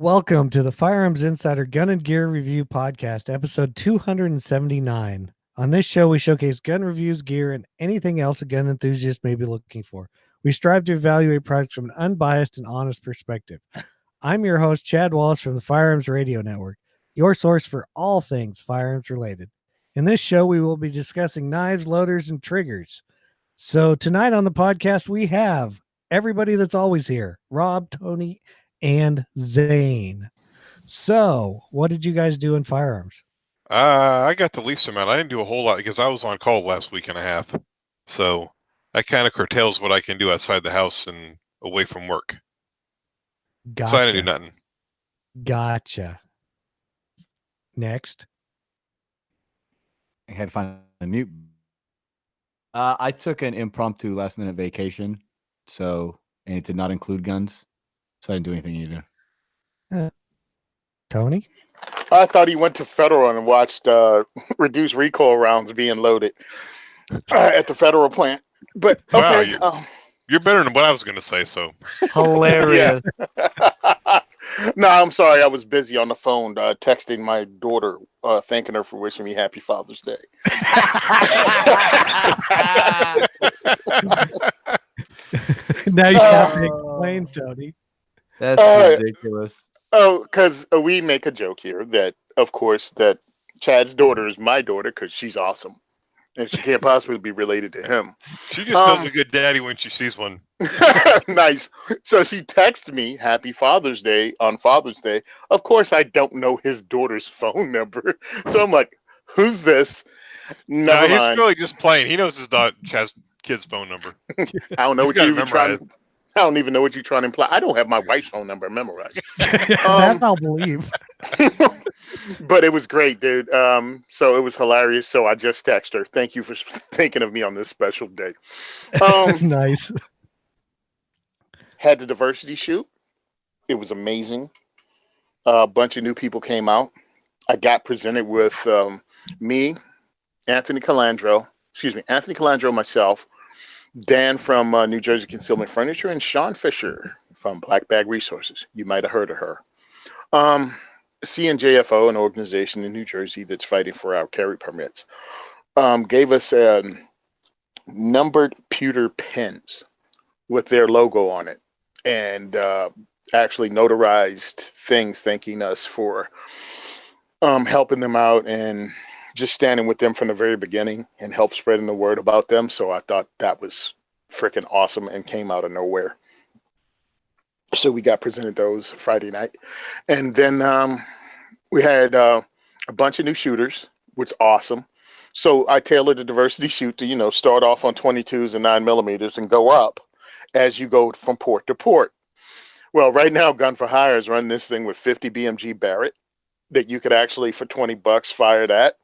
Welcome to the Firearms Insider Gun and Gear Review Podcast, episode 279. On this show, we showcase gun reviews, gear, and anything else a gun enthusiast may be looking for. We strive to evaluate products from an unbiased and honest perspective. I'm your host, Chad Wallace from the Firearms Radio Network, your source for all things firearms related. In this show, we will be discussing knives, loaders, and triggers. So tonight on the podcast, we have everybody that's always here, Rob, Tony, and Zane. So, what did you guys do in firearms? I got the least amount. I didn't do a whole lot because I was on call last week and a half. So that kind of curtails what I can do outside the house and away from work. Gotcha. So I didn't do nothing. Gotcha. Next. I had to find a mute. I took an impromptu last-minute vacation, and it did not include guns, so I didn't do anything either. Tony? I thought he went to Federal and watched reduced recoil rounds being loaded at the Federal plant. But okay, wow, you're better than what I was going to say. So hilarious. No, I'm sorry. I was busy on the phone texting my daughter, thanking her for wishing me Happy Father's Day. Now you have to explain, Tony. That's ridiculous. Oh, because we make a joke here that, of course, that Chad's daughter is my daughter because she's awesome. And she can't possibly be related to him. She just knows a good daddy when she sees one. Nice. So she texted me Happy Father's Day on Father's Day. Of course, I don't know his daughter's phone number. So I'm like, who's this? No, he's really just playing. He knows his Chad's kid's phone number. I don't know what you're trying to... I don't even know what you're trying to imply. I don't have my wife's phone number memorized. That I'll believe. But it was great, dude. So it was hilarious. So I just texted her. Thank you for thinking of me on this special day. Nice. Had the diversity shoot. It was amazing. A bunch of new people came out. I got presented with me, Anthony Calandro, myself, Dan from New Jersey Concealment Furniture, and Sean Fisher from Black Bag Resources. You might have heard of her. CNJFO, an organization in New Jersey that's fighting for our carry permits, gave us numbered pewter pens with their logo on it, and actually notarized things thanking us for helping them out and just standing with them from the very beginning and help spreading the word about them. So I thought that was freaking awesome and came out of nowhere. So we got presented those Friday night. And then we had a bunch of new shooters, which is awesome. So I tailored the diversity shoot to, start off on 22s and 9mm and go up as you go from port to port. Well, right now, Gun for Hire is running this thing with 50 BMG Barrett that you could actually, for $20, fire that.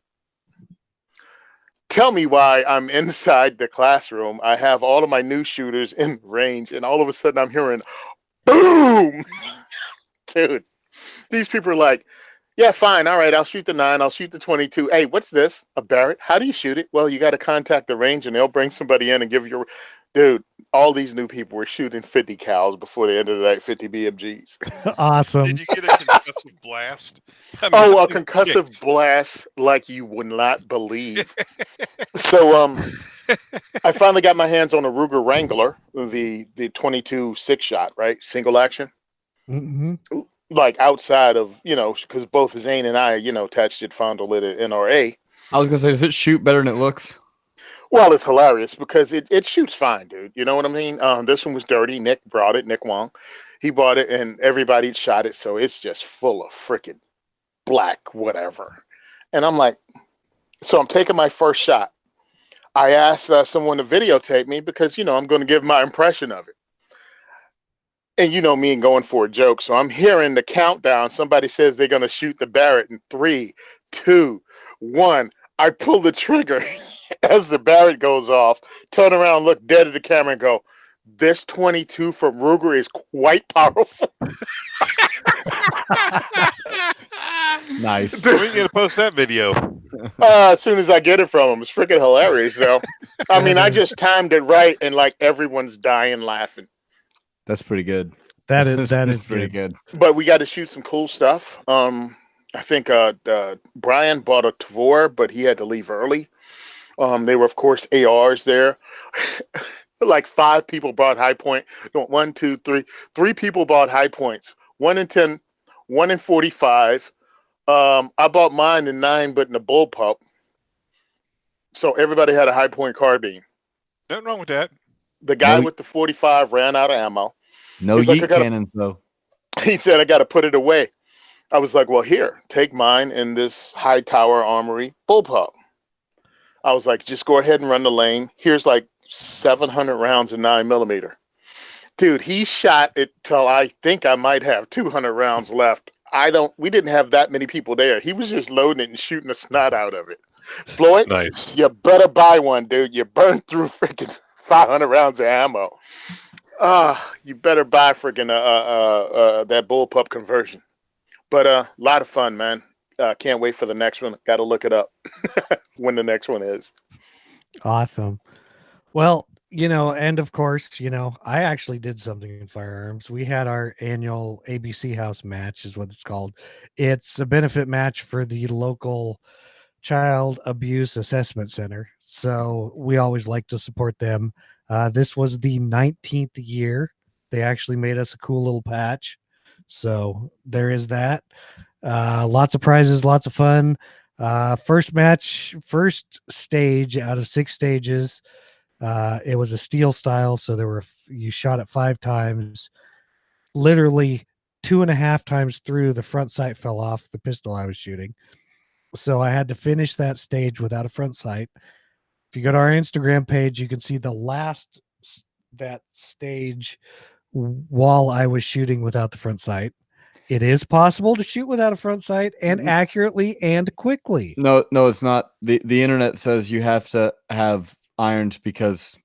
Tell me why I'm inside the classroom. I have all of my new shooters in range, and all of a sudden I'm hearing boom. Dude, these people are like, yeah, fine. All right, I'll shoot the 9. I'll shoot the 22. Hey, what's this? A Barrett? How do you shoot it? Well, you got to contact the range, and they'll bring somebody in and give you. Dude, all these new people were shooting 50 cals before the end of the night, 50 BMGs. Awesome. Did you get a concussive blast? A concussive blast like you would not believe. So I finally got my hands on a Ruger Wrangler, the 22 6-shot, right? Single action. Mm-hmm. Like outside of, because both Zane and I, attached it, fondled it at NRA. I was going to say, does it shoot better than it looks? Well, it's hilarious because it shoots fine, dude. You know what I mean? This one was dirty. Nick brought it. Nick Wong. He bought it, and everybody shot it, so it's just full of freaking black whatever. And I'm like, so I'm taking my first shot. I asked someone to videotape me because, I'm going to give my impression of it. And me and going for a joke, so I'm hearing the countdown. Somebody says they're going to shoot the Barrett in 3, 2, 1. I pull the trigger. As the Barrett goes off, turn around, look dead at the camera, and go, this 22 from Ruger is quite powerful. Nice. When are you going to post that video? As soon as I get it from him. It's freaking hilarious, though. I mean, I just timed it right, and everyone's dying laughing. That's pretty good. That is pretty good. good. But we got to shoot some cool stuff. I think Brian bought a Tavor, but he had to leave early. They were, of course, ARs there. Like 5 people bought high point. No, 1, 2, 3. 3 people bought high points. 1 in 10, 1 in 45. I bought mine in 9, but in a bullpup. So everybody had a high point carbine. Nothing wrong with that. The guy No- with the 45 ran out of ammo. No He's like, yeet cannons though. He said, I got to put it away. I was like, well, here, take mine in this high tower armory bullpup. I was like, just go ahead and run the lane. Here's like 700 rounds of 9mm. Dude, he shot it till I think I might have 200 rounds left. We didn't have that many people there. He was just loading it and shooting the snot out of it. Floyd, Nice. you better buy one, dude. You burned through freaking 500 rounds of ammo. You better buy freaking that bullpup conversion. But a lot of fun, man. Can't wait for the next one. Got to look it up when the next one is. Awesome. Well, and of course, I actually did something in firearms. We had our annual ABC House match, is what it's called. It's a benefit match for the local Child Abuse Assessment Center. So we always like to support them. This was the 19th year. They actually made us a cool little patch. So there is that. Lots of prizes, lots of fun. First stage out of 6 stages. It was a steel style, so you shot it 5 times. Literally 2.5 times through, the front sight fell off the pistol I was shooting. So I had to finish that stage without a front sight. If you go to our Instagram page, you can see that stage while I was shooting without the front sight. It is possible to shoot without a front sight and accurately and quickly. No, it's not. The internet says you have to have irons because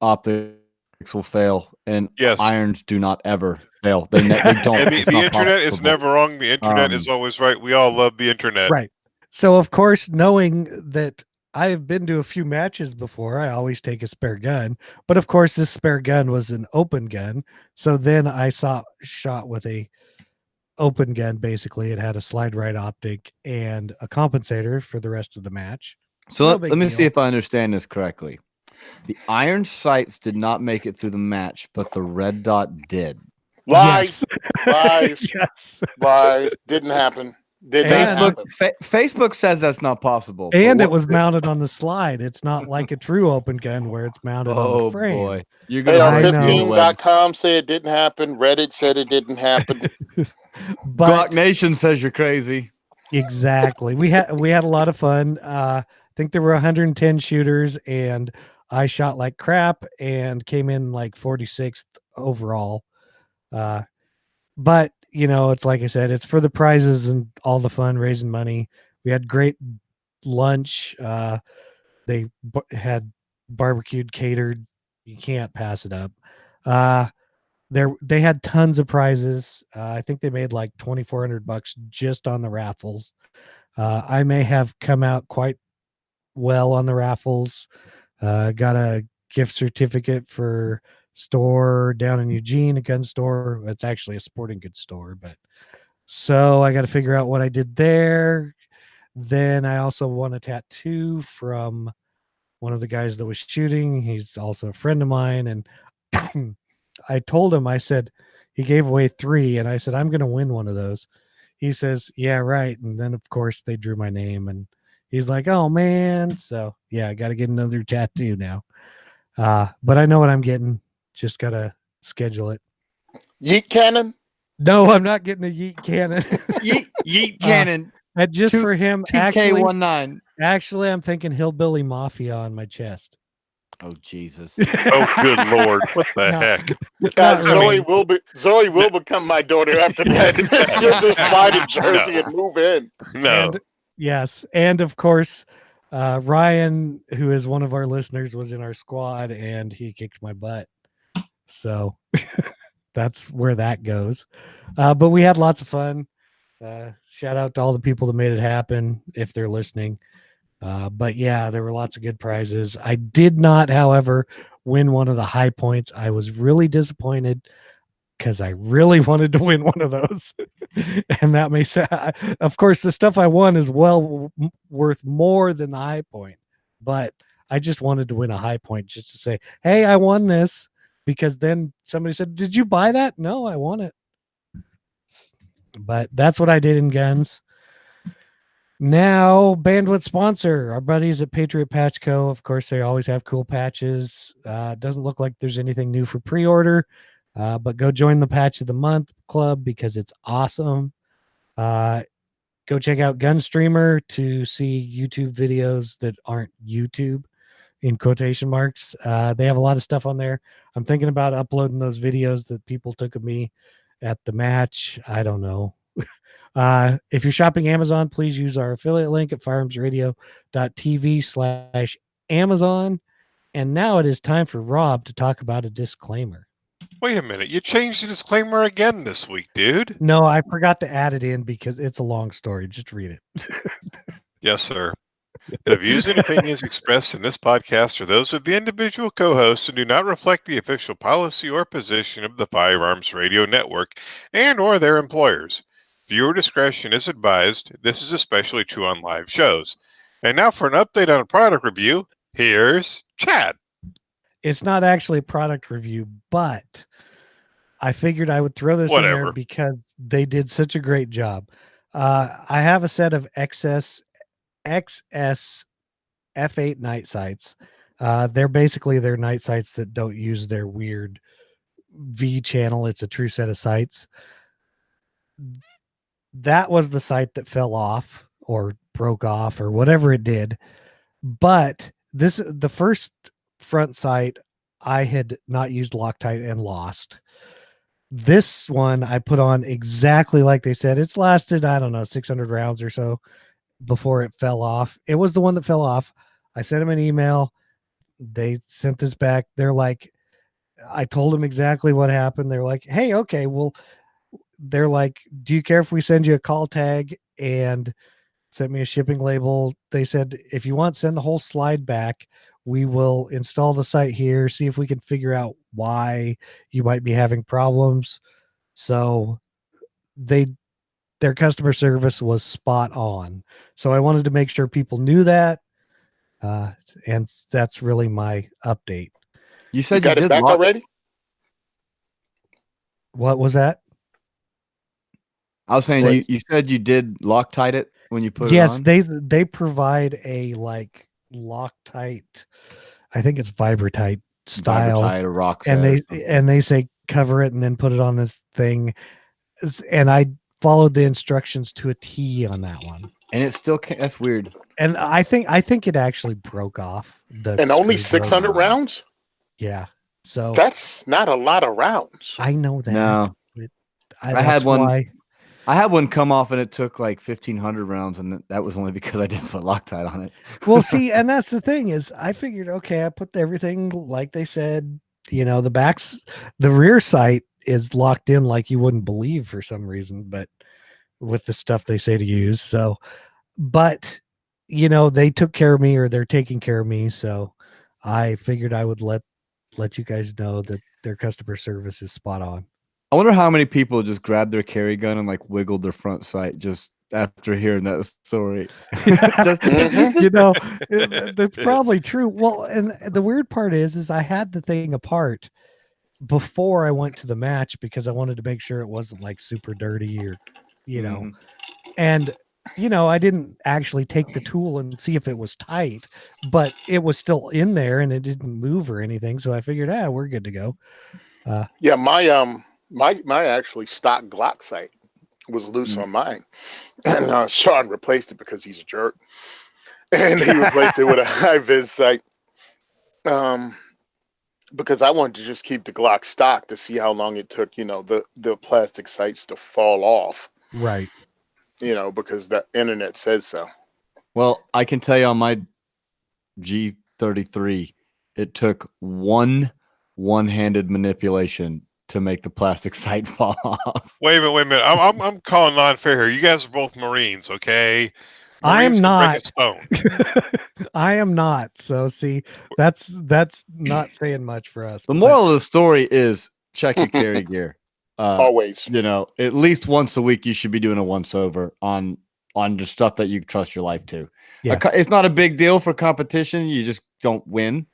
optics will fail, and Yes. irons do not ever fail. They don't. And It's the not internet is possible. never wrong. The internet is always right. We all love the internet. Right. So, of course, knowing that I've been to a few matches before, I always take a spare gun. But, of course, this spare gun was an open gun. So then I shot with a open gun. Basically, it had a slide right optic and a compensator for the rest of the match. So No let big me deal. see if I understand this correctly. The iron sights did not make it through the match, but the red dot did. Lies, Yes. lies, Yes. lies. Didn't happen. Did not Facebook happen. Facebook says that's not possible. but And it what- was mounted on the slide. It's not like a true open gun where it's mounted on Oh the frame. boy, you're gonna I know. break me the web. AR15.com say it didn't happen. Reddit said it didn't happen. But Glock Nation says you're crazy. exactly, we had a lot of fun. I think there were 110 shooters, and I shot like crap and came in like 46th overall. But it's like I said, it's for the prizes and all the fun, raising money. We had great lunch. They had barbecued, catered. You can't pass it up. They had tons of prizes. I think they made like $2,400 just on the raffles. I may have come out quite well on the raffles. Got a gift certificate for store down in Eugene, a gun store. It's actually a sporting goods store, but so I got to figure out what I did there. Then I also won a tattoo from one of the guys that was shooting. He's also a friend of mine, and I told him, I said, he gave away 3, and I said, I'm going to win one of those. He says, yeah, right. And then, of course, they drew my name, and he's like, oh, man. So, yeah, I got to get another tattoo now. But I know what I'm getting. Just got to schedule it. Yeet cannon. No, I'm not getting a yeet cannon. Yeet cannon. And just for him, actually, TK19. I'm thinking Hillbilly Mafia on my chest. Oh Jesus. Oh, good Lord. What the No. heck? Not really. Zoe will become my daughter after that. She'll just buy the jersey and move in. No. And, yes. And of course, Ryan, who is one of our listeners, was in our squad and he kicked my butt. So that's where that goes. But we had lots of fun. Shout out to all the people that made it happen if they're listening. But yeah, there were lots of good prizes. I did not, however, win one of the high points. I was really disappointed. because I really wanted to win one of those. And that may say, of course, the stuff I won is worth more than the high point, but I just wanted to win a high point just to say, hey, I won this, because then somebody said, did you buy that? No, I won it. But that's what I did in guns. Now, bandwidth sponsor, our buddies at Patriot Patch Co. Of course, they always have cool patches. Doesn't look like there's anything new for pre-order, but go join the Patch of the Month Club because it's awesome. Go check out Gunstreamer to see YouTube videos that aren't YouTube, in quotation marks. They have a lot of stuff on there. I'm thinking about uploading those videos that people took of me at the match. I don't know. If you're shopping Amazon, please use our affiliate link at firearmsradio.tv/Amazon. And now it is time for Rob to talk about a disclaimer. Wait a minute. You changed the disclaimer again this week, dude. No, I forgot to add it in because it's a long story. Just read it. Yes, sir. The views and opinions expressed in this podcast are those of the individual co-hosts and do not reflect the official policy or position of the Firearms Radio Network and or their employers. Viewer discretion is advised. This is especially true on live shows. And now for an update on a product review, here's Chad. It's not actually a product review, but I figured I would throw this in there because they did such a great job. I have a set of XS F8 night sights. They're basically their night sights that don't use their weird V channel. It's a true set of sights. That was the sight that fell off or broke off or whatever it did. But the first front sight I had not used Loctite and lost. This one I put on exactly like they said. It's lasted, I don't know, 600 rounds or so before it fell off. It was the one that fell off. I sent them an email. They sent this back. They're like, I told them exactly what happened. They're like, hey, okay, well, they're like, do you care if we send you a call tag, and sent me a shipping label? They said, if you want, send the whole slide back. We will install the site here, see if we can figure out why you might be having problems. So their customer service was spot on. So I wanted to make sure people knew that. And that's really my update. You said you got it back already? What was that? I was saying you said you did Loctite it when you put it on? Yes, they provide a like Loctite, I think it's Vibratite style. Vibratite or Rock. And they say cover it and then put it on this thing. And I followed the instructions to a T on that one. And it still can't. That's weird. And I think it actually broke off. And only 600 rounds? Yeah. So that's not a lot of rounds. I know that. No. I had one. I had one come off and it took like 1,500 rounds, and that was only because I didn't put Loctite on it. Well, see, and that's the thing is I figured, okay, I put everything like they said, the rear sight is locked in like you wouldn't believe for some reason, but with the stuff they say to use. So, but they took care of me, or they're taking care of me. So I figured I would let you guys know that their customer service is spot on. I wonder how many people just grabbed their carry gun and like wiggled their front sight just after hearing that story. That's probably true. Well, and the weird part is I had the thing apart before I went to the match because I wanted to make sure it wasn't like super dirty or, and I didn't actually take the tool and see if it was tight, but it was still in there and it didn't move or anything. So I figured, we're good to go. Yeah, my actually stock Glock sight was loose on mine, and Sean replaced it because he's a jerk, and he replaced it with a high vis sight. Because I wanted to just keep the Glock stock to see how long it took, the plastic sights to fall off. Right. Because the internet says so. Well, I can tell you on my G33, it took one-handed manipulation to make the plastic sight fall off. Wait a minute. I'm calling non-fair here. You guys are both Marines, okay? I am not. I am not. So see, that's not saying much for us. The moral of the story is check your carry gear. Always. You know, at least once a week, you should be doing a once over on the stuff that you trust your life to. Yeah. It's not a big deal for competition. You just don't win,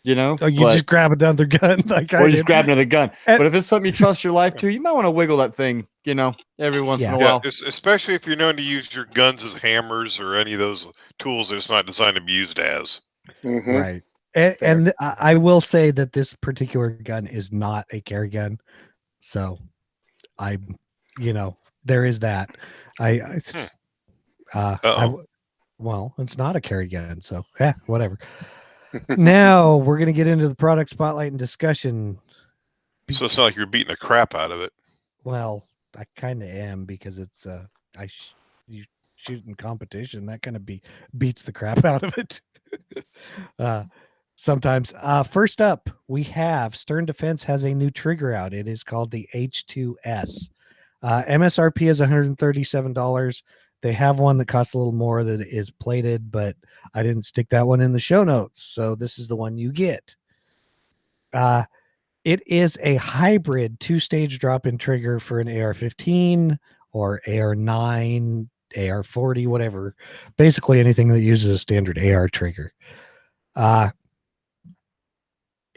you know. Oh, you just grab another gun like I or did. just grab another gun. And- but if it's something you trust your life to, you might want to wiggle that thing, you know, every once in a while. Especially if you're known to use your guns as hammers or any of those tools that it's not designed to be used as. Mm-hmm. Right. And I will say that this particular gun is not a carry gun. So there is that. Well, it's not a carry gun. So yeah, whatever. Now we're going to get into the product spotlight and discussion. So it's not like you're beating the crap out of it. Well, I kind of am, because it's you shoot in competition, that kind of beats the crap out of it. Sometimes. First up, we have Stern Defense has a new trigger out. It is called the H2S. MSRP is $137. They have one that costs a little more that is plated, but I didn't stick that one in the show notes, so this is the one you get. It is a hybrid 2-stage drop-in trigger for an AR-15 or AR-9, AR-40, whatever. Basically anything that uses a standard AR trigger.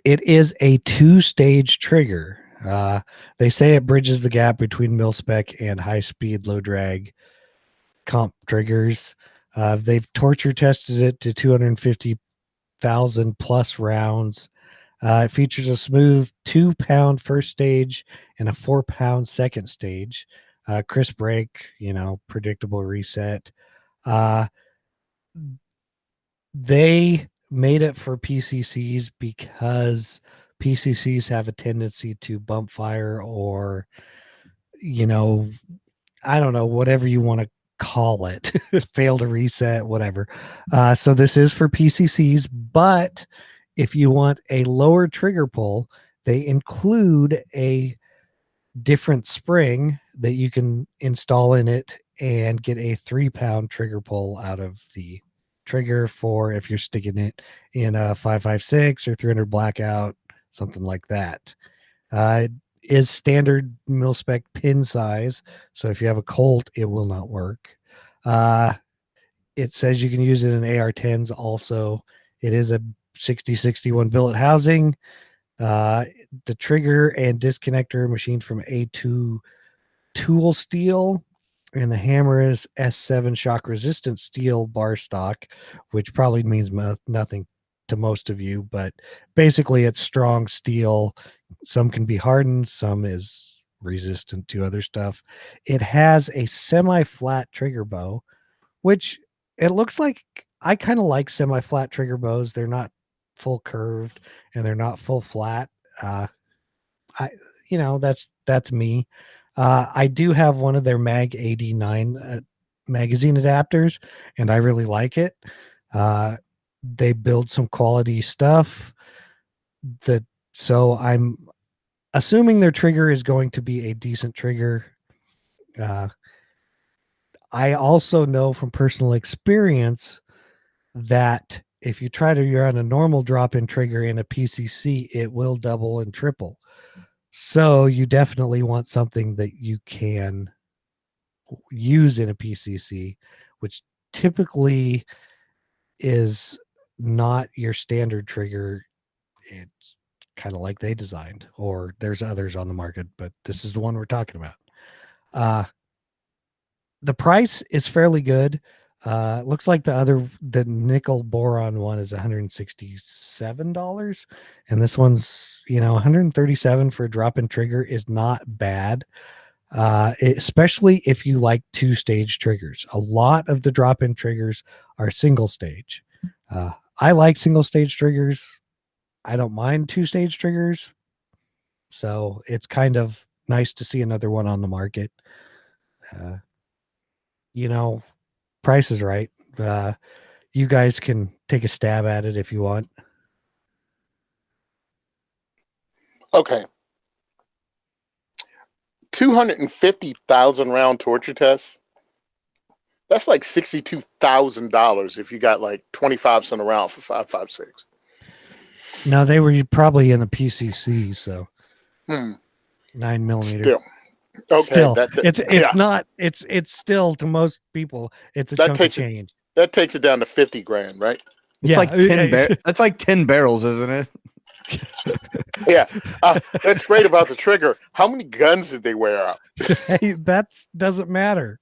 It is a 2-stage trigger. They say it bridges the gap between mil-spec and high-speed, low-drag comp triggers. They've torture tested it to 250,000 plus rounds. It features a smooth 2-pound first stage and a 4-pound second stage. Crisp break, predictable reset. They made it for PCCs because PCCs have a tendency to bump fire, or, I don't know, whatever you want to call it, fail to reset, whatever. So this is for PCCs, but if you want a lower trigger pull, they include a different spring that you can install in it and get a 3-pound trigger pull out of the trigger for if you're sticking it in a 5.56 or 300 blackout, something like that. It is standard mil-spec pin size, so if you have a Colt, it will not work. It says you can use it in AR-10s also. It is a 6061 billet housing. The trigger and disconnector machined from A2 tool steel, and the hammer is S7 shock resistant steel bar stock, which probably means nothing to most of you, but basically it's strong steel. Some can be hardened, some is resistant to other stuff. It has a semi-flat trigger bow, which it looks like I kind of like semi-flat trigger bows. They're not full curved and they're not full flat. That's me. I do have one of their Mag 89 magazine adapters, and I really like it. They build some quality stuff. So I'm assuming their trigger is going to be a decent trigger. I also know from personal experience that if you try to run a normal drop-in trigger in a PCC, it will double and triple. So you definitely want something that you can use in a PCC, which typically is not your standard trigger. It's kind of like they designed, or there's others on the market, but this is the one we're talking about. The price is fairly good. Looks like the nickel boron one is $167, and this one's $137 for a drop-in trigger is not bad. Especially if you like 2-stage triggers. A lot of the drop-in triggers are single stage. I like single stage triggers. I don't mind 2-stage triggers. So it's kind of nice to see another one on the market. Price is right. You guys can take a stab at it if you want. Okay. 250,000 round torture tests. That's like $62,000 if you got like 25 cents a round for 5.56. No, they were probably in the PCC, so 9mm. Still, Okay, Still, it's yeah, not. It's still to most people, it's a that chunk of takes it change. that takes it down to 50 grand, right? It's Yeah, like 10 that's like 10 barrels, isn't it? Yeah. That's great about the trigger. How many guns did they wear out? hey, that doesn't matter.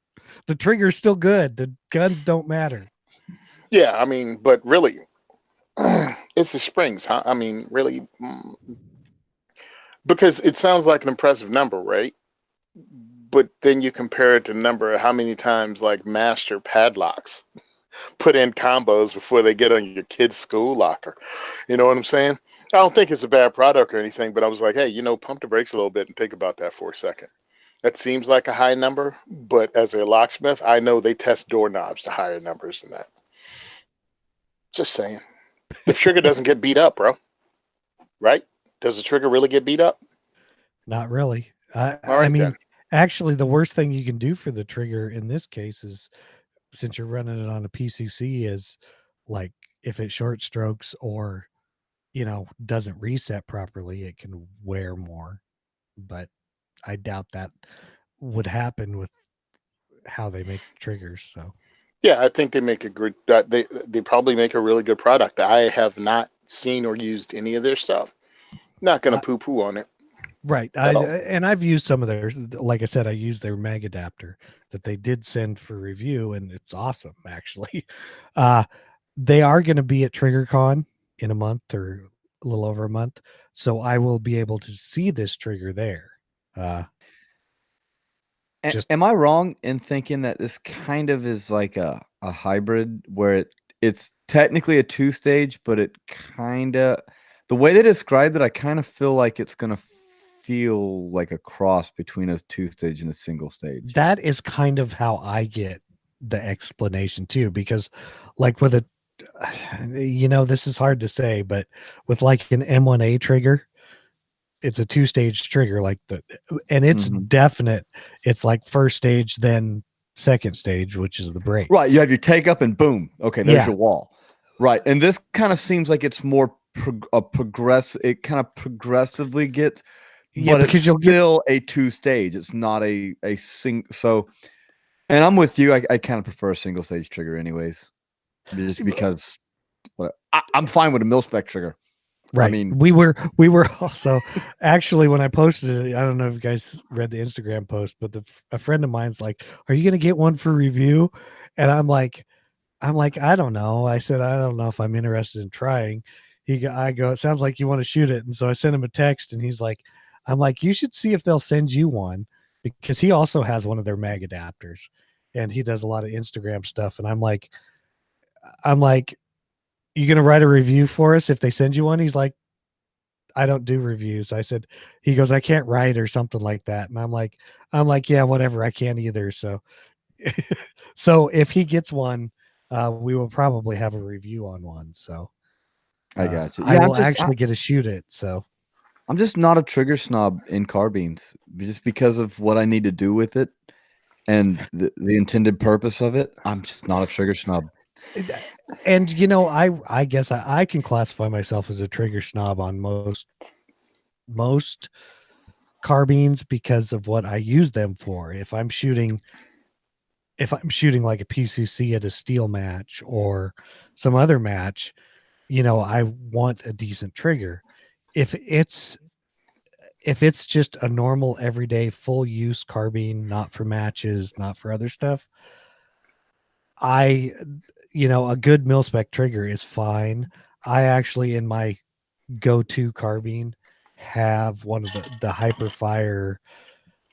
The trigger's still good. The guns don't matter. Yeah, I mean, but really, it's the springs, huh? I mean, really, because it sounds like an impressive number, right? But then you compare it to number of how many times like master padlocks put in combos before they get on your kid's school locker. You know what I'm saying? I don't think it's a bad product or anything, but I was like, hey, pump the brakes a little bit and think about that for a second. That seems like a high number, but as a locksmith, I know they test doorknobs to higher numbers than that. Just saying. The trigger doesn't get beat up, bro. Right? Does the trigger really get beat up? Not really. All I right, mean, then. actually, the worst thing you can do for the trigger in this case is, since you're running it on a PCC, is like if it short strokes or doesn't reset properly, it can wear more. But I doubt that would happen with how they make triggers. So Yeah, I think they make a good. They probably make a really good product. I have not seen or used any of their stuff. Not gonna poo poo on it. right. At all. And I've used some of theirs. Like I said, I used their mag adapter that they did send for review, and it's awesome actually. They are going to be at TriggerCon in a month or a little over a month, so I will be able to see this trigger there. Am I wrong in thinking that this kind of is like a hybrid where it's technically a 2-stage, but it kind of, the way they described it, I kind of feel like it's going to feel like a cross between a 2-stage and a single stage. That is kind of how I get the explanation too, because like with a, this is hard to say, but with like an M1A trigger, it's a 2-stage trigger, and it's Mhm. definite. It's like first stage, then second stage, which is the break. Right. You have your take up and boom. Okay. There's Yeah. your wall. Right. And this kind of seems like it's more it kind of progressively gets, Yeah, but because it's you'll get still a 2-stage. It's not a so, and I'm with you. I kind of prefer a single stage trigger anyways, just because I'm fine with a mil spec trigger. right. I mean, we were also actually, when I posted it, I don't know if you guys read the Instagram post, but a friend of mine's like, "Are you going to get one for review?" And I'm like, I don't know. I said, I don't know if I'm interested in trying. I go, it sounds like you want to shoot it. And so I sent him a text and he's like, I'm like, you should see if they'll send you one, because he also has one of their mag adapters and he does a lot of Instagram stuff. And I'm like, you going to write a review for us if they send you one? He's like, I don't do reviews. I said, he goes, I can't write or something like that. And I'm like, yeah, whatever. I can't either. So, so if he gets one, we will probably have a review on one. So I got you. I Yeah, will actually get to shoot it. So I'm just not a trigger snob in carbines, just because of what I need to do with it and the intended purpose of it. I'm just not a trigger snob. and I guess I can classify myself as a trigger snob on most carbines because of what I use them for. If I'm shooting like a PCC at a steel match or some other match, I want a decent trigger. If it's just a normal everyday full use carbine, not for matches, not for other stuff, a good mil spec trigger is fine. I actually, in my go-to carbine, have one of the Hyperfire.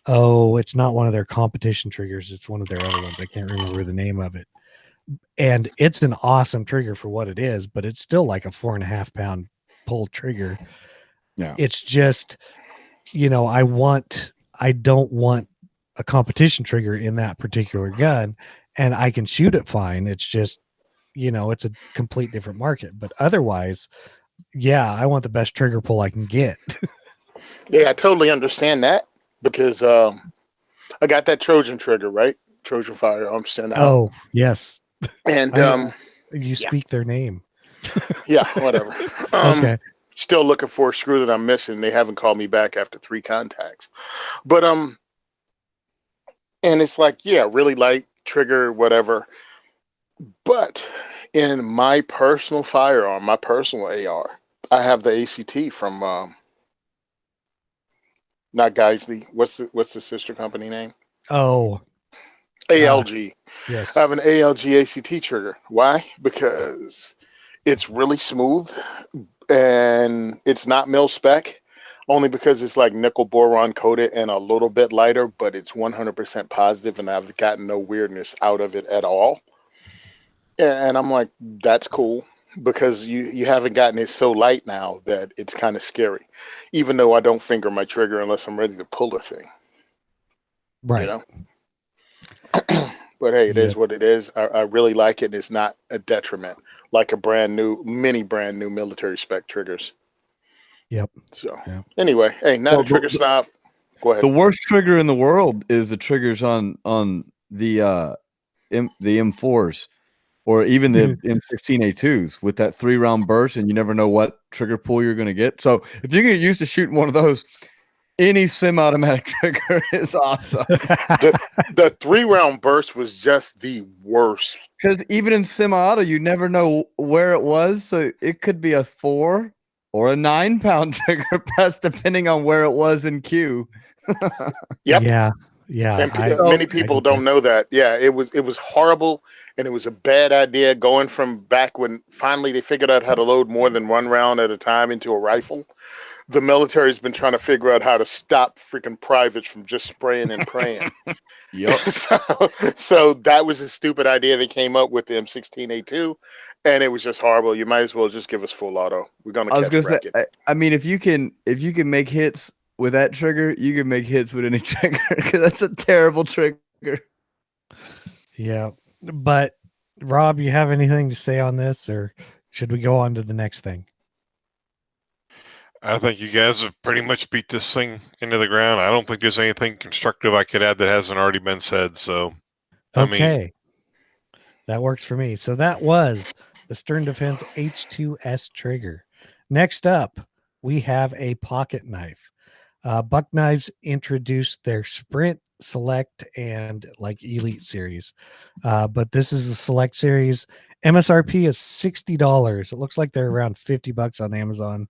Oh, it's not one of their competition triggers. It's one of their other ones. I can't remember the name of it. And it's an awesome trigger for what it is, but it's still like a 4.5 pound pull trigger. Yeah. It's just, I don't want a competition trigger in that particular gun, and I can shoot it fine. It's just, it's a complete different market. But otherwise, yeah, I want the best trigger pull I can get. Yeah, I totally understand that because I got that Trojan trigger, right? Trojan Firearms sent out. Oh, yes. And you speak their name. Yeah, whatever. Okay. Still looking for a screw that I'm missing. They haven't called me back after 3 contacts. But And it's like, yeah, really light trigger, whatever. But in my personal firearm, my personal AR, I have the ACT from not Geisley. What's the sister company name? Oh, ALG. yes. I have an ALG ACT trigger. Why? Because it's really smooth and it's not mil spec. Only because it's like nickel boron coated and a little bit lighter, but it's 100% positive, and I've gotten no weirdness out of it at all. And I'm like, that's cool because you haven't gotten it so light now that it's kind of scary. Even though I don't finger my trigger unless I'm ready to pull the thing, Right. you know. But hey, it is Yep. what it is. I really like it. It's not a detriment like a brand new military spec triggers. Yep. So Yeah. anyway, hey, not Well, a trigger snob. Go ahead. The worst trigger in the world is the triggers on the M4s or even the M16A2s with that 3-round burst, and you never know what trigger pull you're going to get. So if you get used to shooting one of those, any semi-automatic trigger is awesome. The 3-round burst was just the worst. Because even in semi-auto, you never know where it was. So it could be a 4 or a 9-pound trigger press, depending on where it was in queue. Yep. Yeah. Yeah. And many people don't know that. Yeah, it was horrible, and it was a bad idea going from back when finally they figured out how to load more than one round at a time into a rifle. The military's been trying to figure out how to stop freaking privates from just spraying and praying. Yep. So that was a stupid idea they came up with the M16A2, and it was just horrible. You might as well just give us full auto. We're gonna I was catch gonna bracket. say, I mean, if you can make hits with that trigger, you can make hits with any trigger because that's a terrible trigger. Yeah. But Rob, you have anything to say on this, or should we go on to the next thing? I think you guys have pretty much beat this thing into the ground. I don't think there's anything constructive I could add that hasn't already been said. So, Okay. That works for me. So that was the Stern Defense H2S trigger. Next up, we have a pocket knife. Buck Knives introduced their Sprint, Select, and like Elite series. But this is the Select series. MSRP is $60. It looks like they're around $50 on Amazon.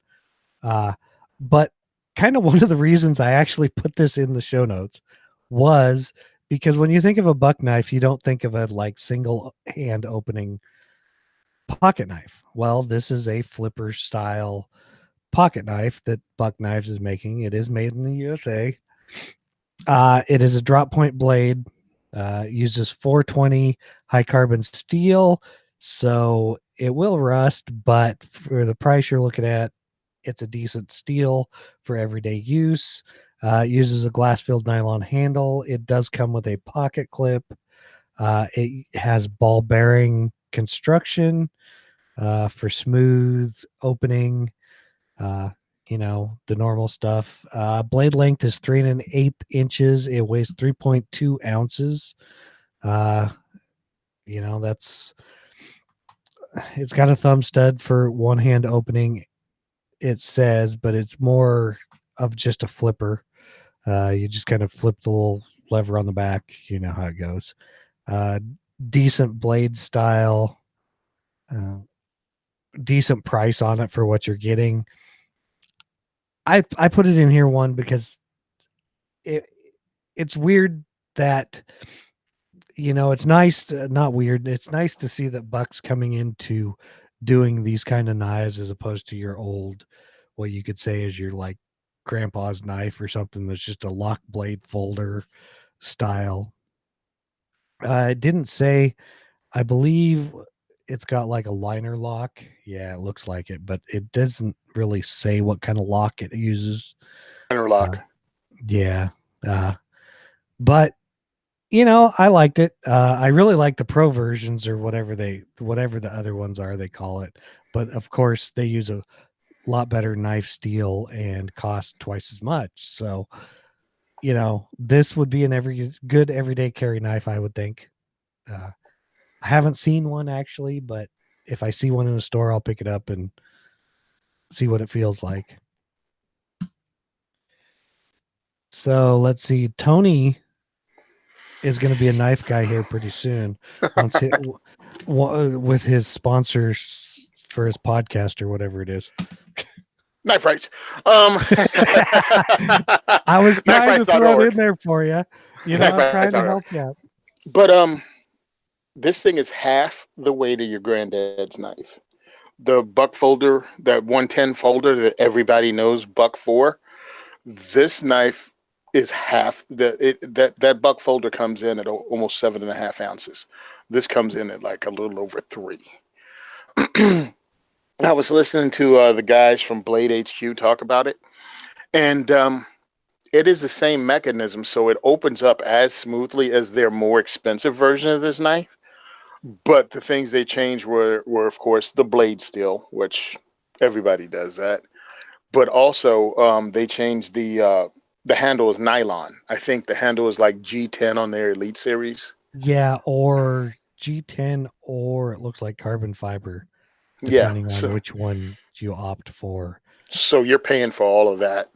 But kind of one of the reasons I actually put this in the show notes was because when you think of a buck knife, you don't think of a like single hand opening pocket knife. Well, this is a flipper style pocket knife that Buck Knives is making. It is made in the USA. It is a drop point blade, uses 420 high carbon steel, so it will rust, but for the price you're looking at, it's a decent steel for everyday use. It uses a glass filled nylon handle. It does come with a pocket clip. It has ball bearing construction for smooth opening. The normal stuff. Blade length is 3 1/8 inches. It weighs 3.2 ounces. That's it's got a thumb stud for one hand opening, it says, but it's more of just a flipper. You just kind of flip the little lever on the back. You know how it goes. Decent blade style. Decent price on it for what you're getting. I put it in here one because it's weird that it's nice not weird, it's nice to see that Buck's coming into doing these kind of knives as opposed to your old, what you could say is your like grandpa's knife or something that's just a lock blade folder style. It didn't say, I believe it's got like a liner lock. Yeah, it looks like it, but it doesn't really say what kind of lock it uses. Interlock. Yeah. But I liked it. I really like the pro versions or whatever the other ones are, they call it. But of course they use a lot better knife steel and cost twice as much. So, this would be an good everyday carry knife, I would think. I haven't seen one actually, but if I see one in the store, I'll pick it up and see what it feels like. So let's see. Tony is going to be a knife guy here pretty soon. Once with his sponsors for his podcast or whatever it is. Knife rights. I was trying to throw it kniferights.org. in there for you. You know, I'm trying to kniferights.org. help you out. But this thing is half the weight of your granddad's knife. The buck folder, that 110 folder that everybody knows, buck 4. This knife is half that buck folder comes in at almost 7.5 ounces. This comes in at like a little over 3. I was listening to the guys from Blade HQ talk about it, and it is the same mechanism, so it opens up as smoothly as their more expensive version of this knife. But the things they changed were of course the blade steel, which everybody does that. But also they changed the handle is nylon. I think the handle is like G10 on their Elite series. Yeah, or G10, or it looks like carbon fiber, Yeah, depending on which one you opt for. so you're paying for all of that.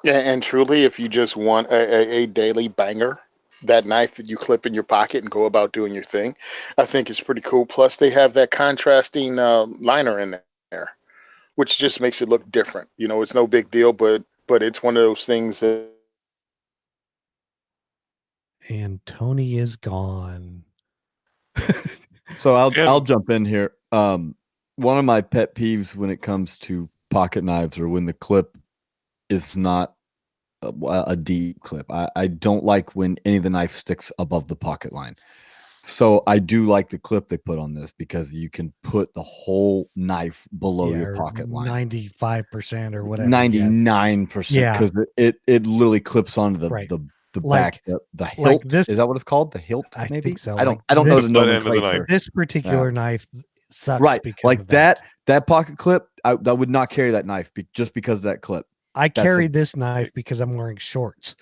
And truly, if you just want a daily banger, that knife that you clip in your pocket and go about doing your thing, I think is pretty cool. Plus, they have that contrasting liner in there, which just makes it look different. You know, it's no big deal, but it's one of those things that. And Tony is gone. So I'll jump in here. One of my pet peeves when it comes to pocket knives, or when the clip is not a deep clip. I don't like when any of the knife sticks above the pocket line. So I do like the clip they put on this, because you can put the whole knife below your pocket line. 95% or whatever. 99%, because it literally clips onto the Like, back, the hilt. like this, is that what it's called? The hilt? I maybe think so. I don't Like know this- the butt end of the nomenclature. knife. This particular knife sucks. Right, because like of that. that pocket clip. I would not carry that knife just because of that clip. I carry this knife because I'm wearing shorts.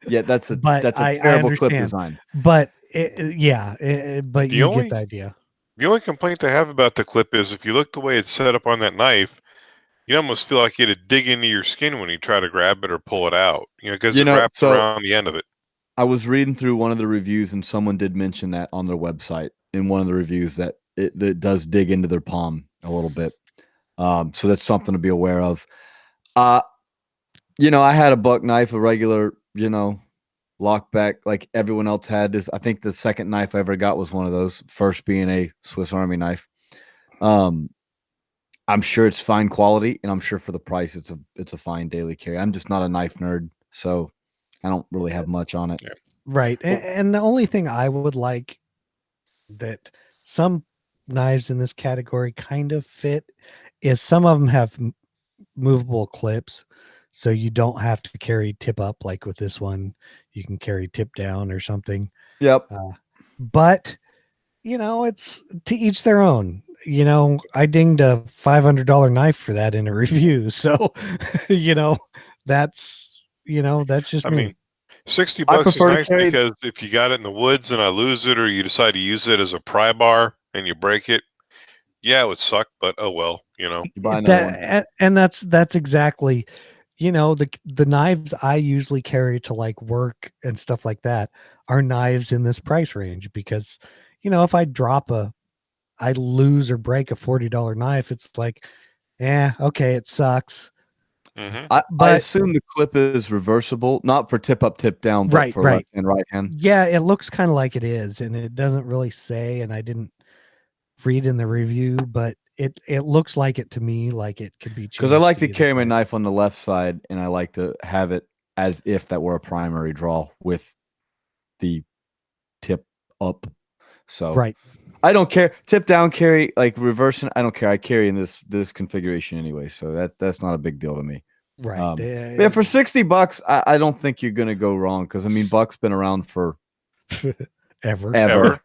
Yeah, that's a But terrible clip understand. design. But but The you only- get the idea. The only complaint I have about the clip is if you look the way it's set up on that knife, you almost feel like you had to dig into your skin when you try to grab it or pull it out. Because it wraps around the end of it. I was reading through one of the reviews, and someone did mention that on their website in one of the reviews, that it does dig into their palm a little bit. So that's something to be aware of. I had a buck knife, a regular, lock back, like everyone else had. This, I think the second knife I ever got was one of those, first being a Swiss Army knife. I'm sure it's fine quality, and I'm sure for the price it's a fine daily carry. I'm just not a knife nerd, so I don't really have much on it. Yeah. Right. And the only thing I would like that some knives in this category kind of fit is some of them have movable clips, so you don't have to carry tip up. Like with this one, you can carry tip down or something. Yep. But it's to each their own. I dinged a $500 knife for that in a review, so that's just I me. mean, $60 is prefer to nice carry- because if you got it in the woods and I lose it, or you decide to use it as a pry bar and you break it, yeah, it would suck, but oh well, You buy another one. And that's exactly, the knives I usually carry to like work and stuff like that are knives in this price range, because if I lose or break a $40 knife, it's like, okay, it sucks. Mhm. I assume the clip is reversible, not for tip up, tip down, but for left and right hand. Yeah, it looks kind of like it is, and it doesn't really say, and I didn't read in the review, but it looks like it to me, like it could be changed. Because I like to either carry my way. knife on the left side, and I like to have it as if that were a primary draw with the tip up. So Right. I don't care. Tip down carry, like reversing, I don't care. I carry in this configuration anyway, so that's not a big deal to me. Right. Yeah, for $60, I don't think you're gonna go wrong, because I mean, Buck's been around for ever.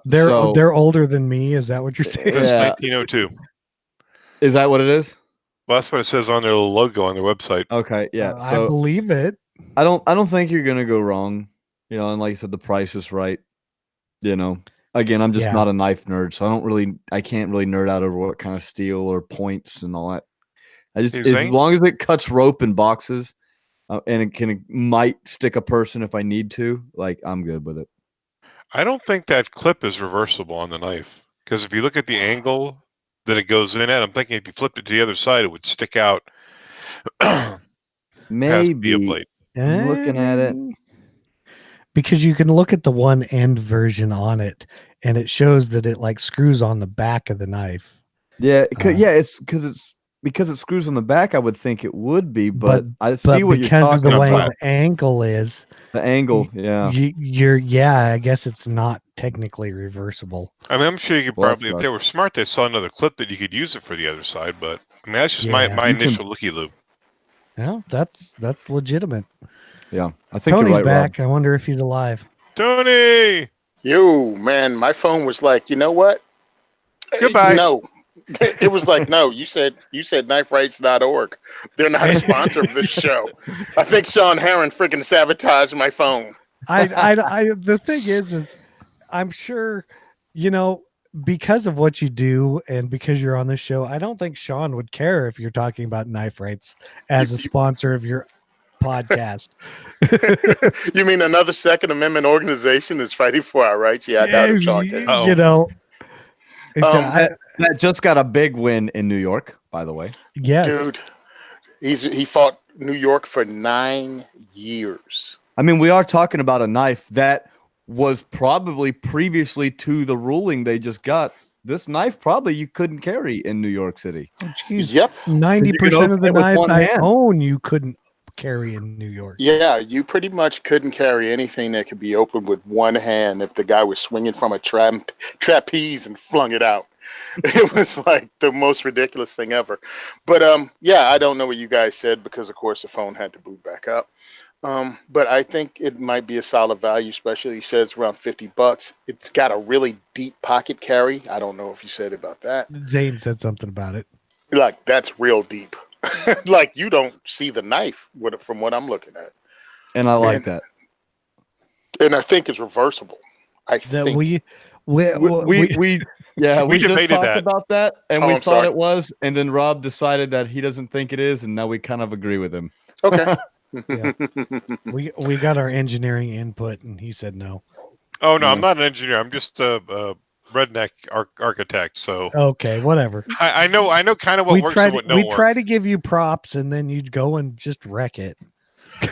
They're older than me. Is that what you're saying? It's Yeah. 1902. Is that what it is? Well, that's what it says on their little logo on their website. Okay, yeah. I So believe it. I don't think you're gonna go wrong. And like I said, the price is right. Again, I'm just not a knife nerd, so I can't really nerd out over what kind of steel or points and all that. As long as it cuts rope and boxes, and might stick a person if I need to. Like, I'm good with it. I don't think that clip is reversible on the knife, because if you look at the angle that it goes in at, I'm thinking if you flipped it to the other side, it would stick out past the Maybe. blade. I'm looking at it. Because you can look at the one end version on it, and it shows that it like screws on the back of the knife. Yeah, it's because it screws on the back. I would think it would be, but I see what you're because of talking the way about. the angle is, The angle, yeah. I guess it's not technically reversible. I mean, I'm sure you could Well, probably, if they were smart, they saw another clip that you could use it for the other side. But I mean, that's just Yeah. my You can- initial looky loop. Well, that's legitimate. Yeah, I think Tony's you're right, back. Rob. I wonder if he's alive. Tony, Yo, man, my phone was like, you know what? Goodbye. No. It was like, no, you said kniferights.org. They're not a sponsor of this show. I think Sean Heron freaking sabotaged my phone. The thing is I'm sure, because of what you do and because you're on this show, I don't think Sean would care if you're talking about Knife Rights as a sponsor of your podcast. You mean another Second Amendment organization is fighting for our rights? Yeah, I doubt if Sean cares. That just got a big win in New York, by the way. Yes, dude, he fought New York for 9 years. I mean, we are talking about a knife that was probably previously to the ruling they just got. This knife probably you couldn't carry in New York City. Oh, geez. Yep. 90% of the it with knives one I hand. own you couldn't carry in New York. Yeah, you pretty much couldn't carry anything that could be opened with one hand if the guy was swinging from a trapeze and flung it out. It was like the most ridiculous thing ever. But yeah, I don't know what you guys said because, of course, the phone had to boot back up. But I think it might be a solid value, especially he says around $50. It's got a really deep pocket carry. I don't know if you said about that. Zane said something about it. Like, that's real deep. Like, you don't see the knife from what I'm looking at. And I like that. And I think it's reversible. We just debated talked that. about that, and Oh, we I'm thought sorry. it was, and then Rob decided that he doesn't think it is, and now we kind of agree with him. Okay. Yeah. we got our engineering input, and he said no. Oh no, Yeah. I'm not an engineer. I'm just a redneck architect. So Okay, whatever. I know kind of what works and what don't work. try to give you props, and then you'd go and just wreck it.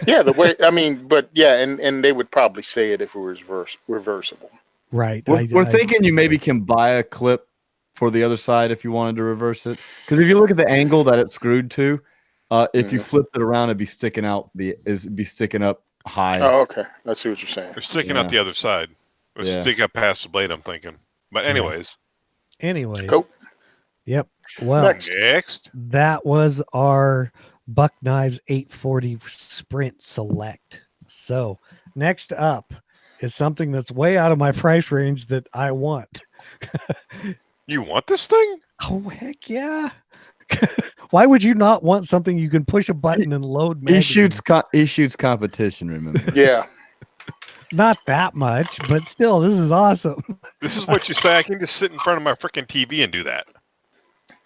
Yeah, the way, I mean, but yeah, and they would probably say it if it was reversible. Right. We're thinking you maybe can buy a clip for the other side if you wanted to reverse it. Because if you look at the angle that it's screwed to, if you flipped it around, it'd be sticking out. It'd be sticking up high. Oh, okay. I see what you're saying. They're sticking out the other side. Or stick up past the blade, I'm thinking. But anyways. Cool. Yep. Well, Next. that was our Buck Knives 840 Sprint Select. So next up is something that's way out of my price range that I want. You want this thing? Oh, heck yeah. Why would you not want something you can push a button and load magazines? He shoots competition, remember? Yeah. Not that much, but still, this is awesome. This is what you say. I can just sit in front of my freaking TV and do that.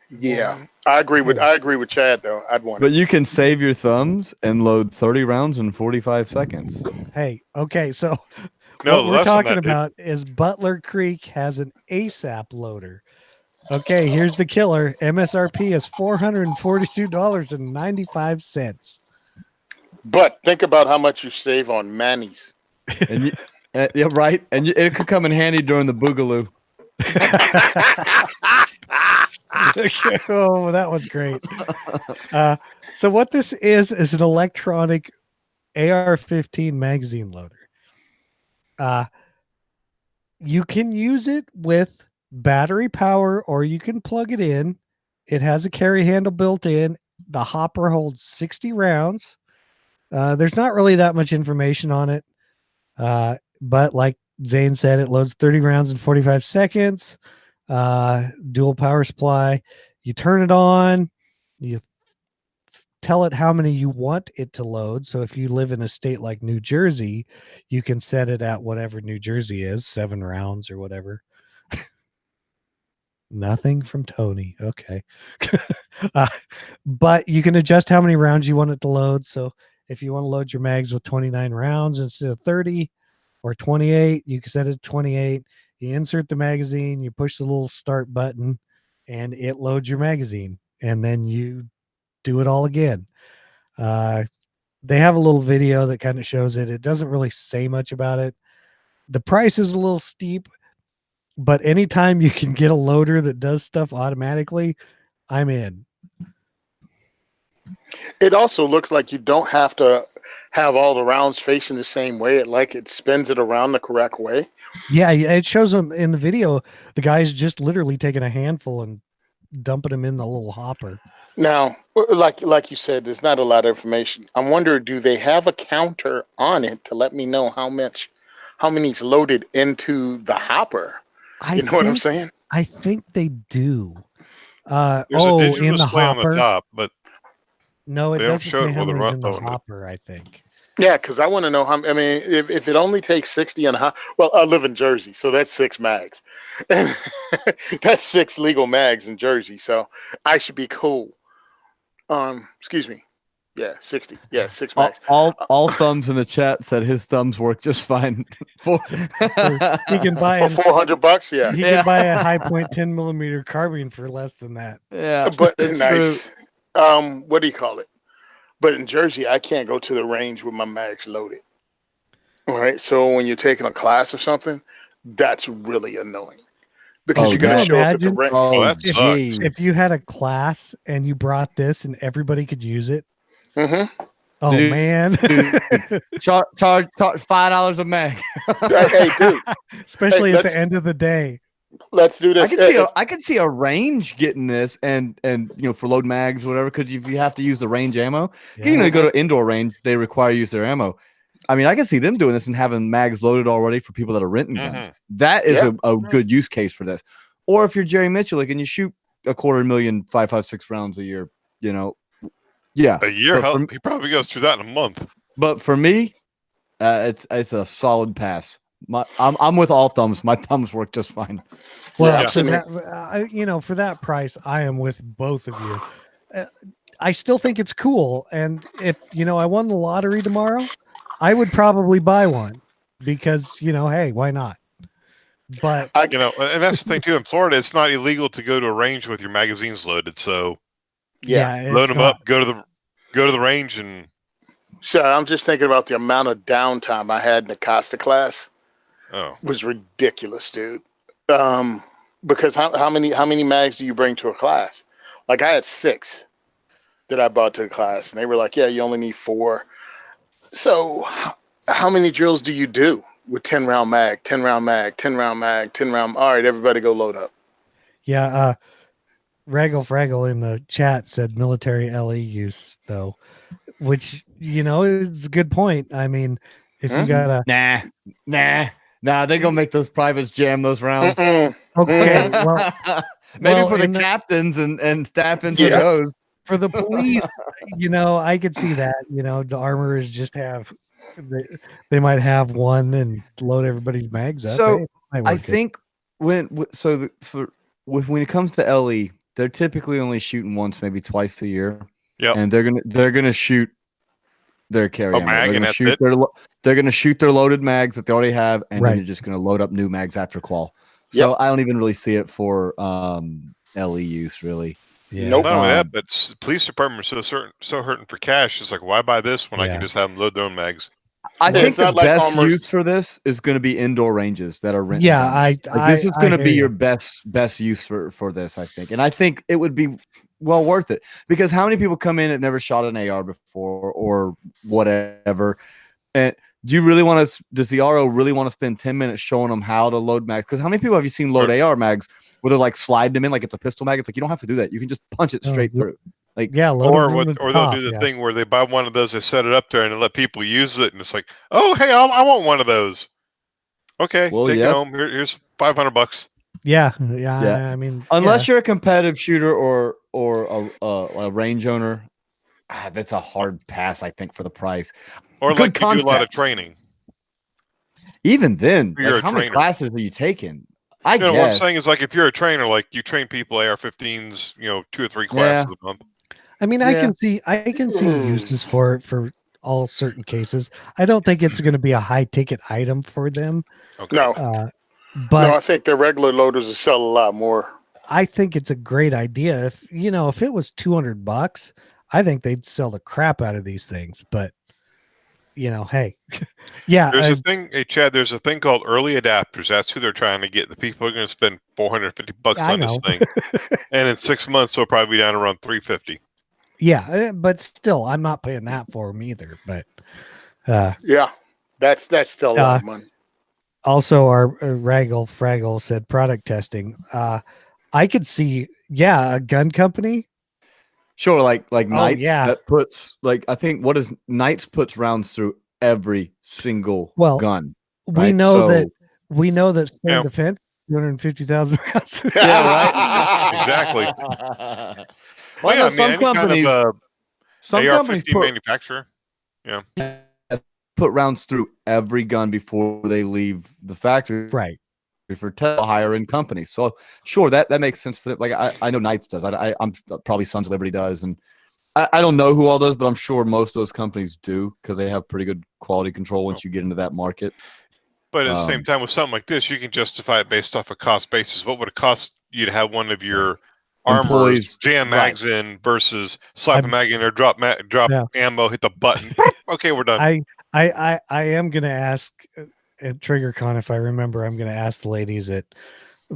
Yeah. I agree with Chad though. I'd want But you can save your thumbs and load 30 rounds in 45 seconds. Hey, okay, so No, what we're talking about is Butler Creek has an ASAP loader. Okay, here's the killer. MSRP is $442.95. But think about how much you save on Manny's. And you, yeah, right. And it could come in handy during the boogaloo. Oh, that was great. So what this is an electronic AR-15 magazine loader. You can use it with battery power, or you can plug it in. It has a carry handle built in. The hopper holds 60 rounds. There's not really that much information on it. But like Zane said, it loads 30 rounds in 45 seconds. Dual power supply. You turn it on. You tell it how many you want it to load. So if you live in a state like New Jersey, you can set it at whatever New Jersey is, 7 rounds or whatever. Nothing from Tony. Okay. But you can adjust how many rounds you want it to load. So If you want to load your mags with 29 rounds instead of 30 or 28, you can set it to 28. You insert the magazine, you push the little start button, and it loads your magazine. And then you do it all again. They have a little video that kind of shows it. It doesn't really say much about it. The price is a little steep, but anytime you can get a loader that does stuff automatically, I'm in. It also looks like you don't have to have all the rounds facing the same way. It spins it around the correct way. Yeah, it shows them in the video. The guy's just literally taking a handful and dumping them in the little hopper. Now, like you said, there's not a lot of information. I wonder, do they have a counter on it to let me know how many's loaded into the hopper? You know what I'm saying? I think they do. There's a digital in the display on hopper. the top, but No, it they don't doesn't show say it how with the many's in the run- hopper, I think. Yeah, because I want to know how. I mean, if it only takes 60 and a half. Well, I live in Jersey, so that's 6 mags. That's 6 legal mags in Jersey, so I should be cool. Excuse me. Yeah, 60. Yeah, 6 mags. All thumbs in the chat said his thumbs work just fine. He can buy For $400, yeah. He can buy a high point 10 millimeter carbine for less than that. Yeah, But it's nice. true. What do you call it? But in Jersey, I can't go to the range with my mags loaded. All right. So when you're taking a class or something, that's really annoying because you're going to show up at the range. Oh, that geez. sucks. If you had a class and you brought this and everybody could use it, Mm-hmm. oh Dude, man, charge $5 a mag. Hey, dude, especially at let's- the end of the day. let's do this. I can see a range getting this, and for load mags, whatever. Because if you have to use the range ammo, you go to indoor range, they require use their ammo. I mean, I can see them doing this and having mags loaded already for people that are renting guns. That is a good use case for this. Or if you're Jerry Mitchell, and you shoot 250,000 5.56 rounds a year, yeah, A year? He probably goes through that in a month. But for me, it's a solid pass. I'm with all thumbs. My thumbs work just fine. Well, Yeah. so that, for that price, I am with both of you. I still think it's cool. And if, I won the lottery tomorrow, I would probably buy one because, hey, why not? But, And that's the thing too. In Florida, it's not illegal to go to a range with your magazines loaded. So load them up, go to the range, and. So I'm just thinking about the amount of downtime I had in the Costa class. Oh, Was ridiculous, dude. Because how many mags do you bring to a class? Like I had 6 that I brought to the class, and they were like, "Yeah, you only need 4." So how many drills do you do with 10 round mag, 10 round mag, 10 round mag, 10 round? All right, everybody go load up. yeah, Raggle Fraggle in the chat said military LE use though, which is a good point. I mean, if you got a nah, they're gonna make those privates jam those rounds. okay, well, Maybe well, for the in the- captains and staff into Yeah. those. for the police, I could see that. The armorers just have they might have one and load everybody's mags up. So, Hey, it might I work good. think when it comes to LE, they're typically only shooting once, maybe twice a year. Yep. And they're gonna shoot their carry ammo. mag, They're and gonna that's shoot it? they're gonna shoot their loaded mags that they already have, and Right. then you're just gonna load up new mags after qual. So I don't even really see it for LE use really. Yeah. Nope. not only that, Um, but police departments are so hurting for cash. It's like, why buy this when I Yeah. can just have them load their own mags? I Yeah, think it's the not like best armors- use for this is going to be indoor ranges that are rented. Yeah, this is going to hear be you. your best use for this, I think, and I think it would be well worth it because how many people come in and never shot an AR before or whatever, and do you really want to? Does the RO really want to spend 10 minutes showing them how to load mags? Because how many people have you seen load AR mags where they're like sliding them in like it's a pistol mag? It's like you don't have to do that. You can just punch it straight through. Like Yeah, load Or them from the they'll top, do the yeah. thing where they buy one of those, they set it up there, and they let people use it, and it's like, oh, hey, I want one of those. Okay, Well, take yeah. it home. Here's $500. Yeah. Yeah. I mean, unless you're a competitive shooter or a range owner, that's a hard pass, I think, for the price. Or Good like you do a lot of concept. training. Even then, You're like, a how many trainer. classes are you taking? I What I'm guess. saying is, like, if you're a trainer, like you train people AR-15s, 2 or 3 classes a month. I mean, I Yeah. can see uses for all certain cases. I don't think it's going to be a high ticket item for them. Okay. No, But I think their regular loaders will sell a lot more. I think it's a great idea. If if it was $200, I think they'd sell the crap out of these things. But hey, yeah, There's a thing, hey Chad. There's a thing called early adapters. That's who they're trying to get. The people are going to spend $450 I on this know. thing, and in 6 months they'll probably be down around $350. Yeah, but still, I'm not paying that for them either. But Yeah, that's still a lot of money. also, our Raggle Fraggle said product testing. I could see, a gun company. Sure, like Knights yeah. that puts I think what is Knights puts rounds through every single gun. We right? know So- that Stern Defense 250,000 rounds. Yeah, right. Exactly. Well, I know some any companies, kind of some companies AR-15 manufacturer. Yeah. put rounds through every gun before they leave the factory, Right. for higher end companies. So sure, that makes sense for them. Like I know Knights does. I'm probably Sons of Liberty does, and I don't know who all does, but I'm sure most of those companies do because they have pretty good quality control once you get into that market. But at the same time, with something like this, you can justify it based off a cost basis. What would it cost you to have one of your armors Employees, jam mags in versus slap a mag in or drop ammo, hit the button? Okay, we're done. I am gonna ask at TriggerCon, if I remember, I'm gonna ask the ladies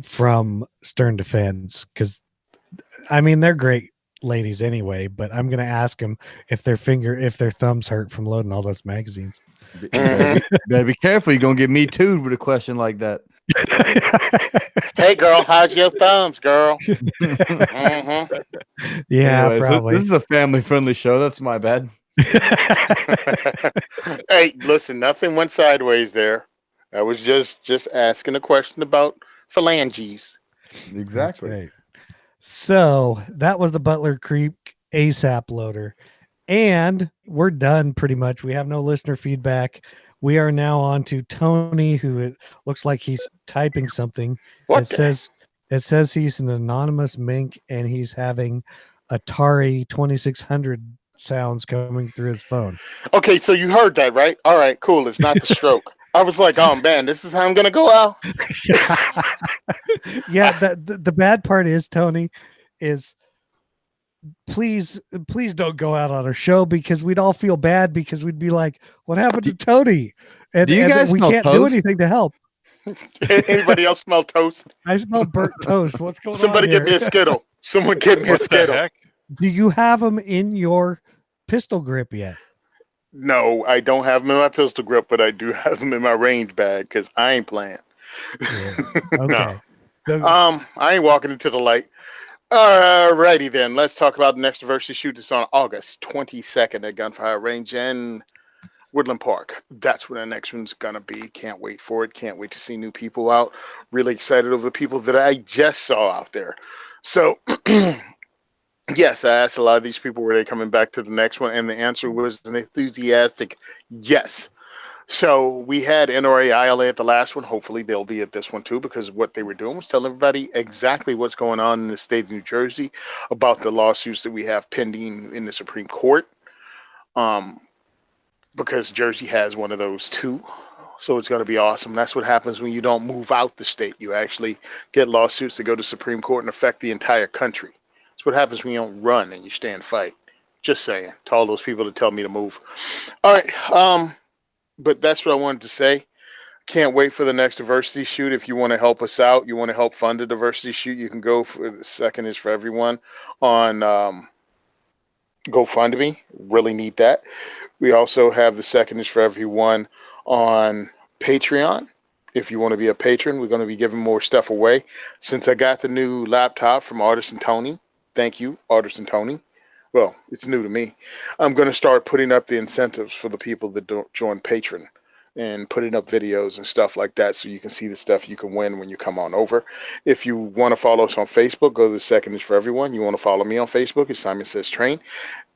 from Stern Defense, because I mean they're great ladies anyway, but I'm gonna ask them if their thumbs hurt from loading all those magazines. Better be careful. You're gonna get me too with a question like that. Hey girl, how's your thumbs, girl? Mm-hmm. Yeah, Anyways, probably. This is a family friendly show. That's my bad. Hey, listen, nothing went sideways there. I was just asking a question about phalanges. Exactly. Right. So that was the Butler Creek ASAP loader. And we're done pretty much. We have no listener feedback. We are now on to Tony, who it looks like he's typing something. It says he's an anonymous mink and he's having Atari 2600 sounds coming through his phone. Okay, so you heard that, right? All right, cool. It's not the stroke. I was like, oh man, this is how I'm gonna go out. Yeah, the bad part is, Tony, is please don't go out on our show, because we'd all feel bad, because we'd be like, what happened to Tony? And do you guys we smell can't do toast? anything to help. Anybody else smell toast? I smell burnt toast. What's going Somebody on give me here? a Skittle. Someone give me a What the Skittle. heck? Do you have them in your pistol grip yet? No, I don't have them in my pistol grip, but I do have them in my range bag because I ain't playing. Yeah. Okay. I ain't walking into the light. Alrighty then. Let's talk about the next diversity shoot. It's on August 22nd at Gunfire Range in Woodland Park. That's where the next one's gonna be. Can't wait for it. Can't wait to see new people out. Really excited over the people that I just saw out there. So yes, I asked a lot of these people, were they coming back to the next one? And the answer was an enthusiastic yes. So we had NRA ILA at the last one. Hopefully they'll be at this one too, because what they were doing was telling everybody exactly what's going on in the state of New Jersey about the lawsuits that we have pending in the Supreme Court. Because Jersey has one of those too. So it's going to be awesome. That's what happens when you don't move out the state. You actually get lawsuits that go to Supreme Court and affect the entire country. That's what happens when you don't run and you stay and fight. Just saying, to all those people that tell me to move. All right. But that's what I wanted to say. Can't wait for the next diversity shoot. If you want to help us out, you want to help fund the diversity shoot, you can go for the second is for everyone on GoFundMe. Really need that. We also have the second is for everyone on Patreon. If you want to be a patron, we're going to be giving more stuff away. Since I got the new laptop from Artisan Tony, thank you, Artisan Tony. Well, it's new to me. I'm going to start putting up the incentives for the people that don't join Patreon and putting up videos and stuff like that so you can see the stuff you can win when you come on over. If you want to follow us on Facebook, go to the second is for everyone. You want to follow me on Facebook, it's Simon Says Train.